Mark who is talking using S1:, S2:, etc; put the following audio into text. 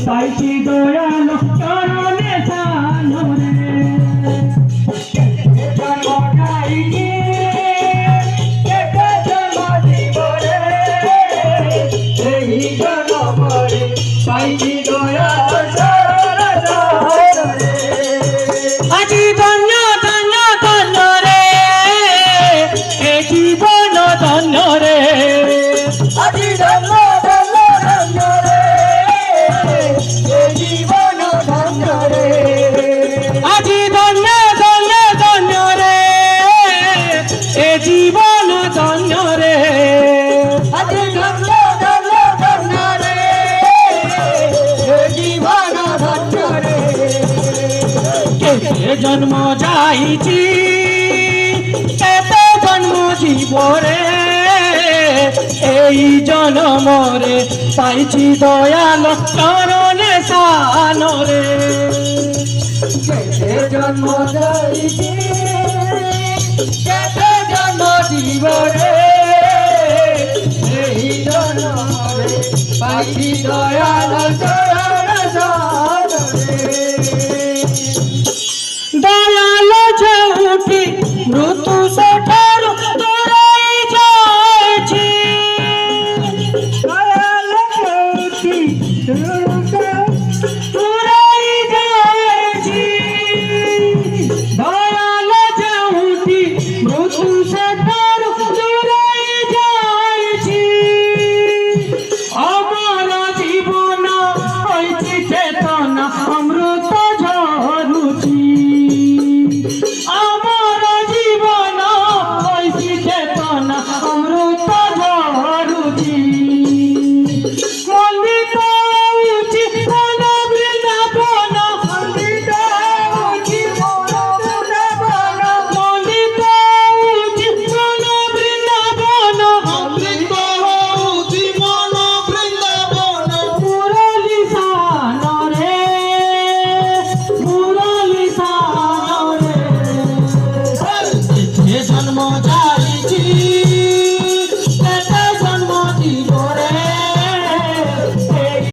S1: পাইছি দয়াল চরণে সানরে জন্মটাইনি কেটে জন্ম জীবনে এই জন্মরে পাইছি দয়াল চরণে সানরে আজীবন ধন্য ধন্য রে এ জীবন ধন্য রে আজীবন জীবন ধন্য রে জীবন ধন্য রে কেতে জন্ম যাইছি কেতে জন্ম জীবরে এই জন্মরে পাইছি দয়াল চরণে সানরে কেতে জন্ম যাইছি কেতে জন্ম জীবনে এই জন্মরে পাইছি দয়াল চরণে সানরে দয়াল যে উঠি ঋতু সেঠার দূরাই যাইছি দয়াল যে উঠি ঋতু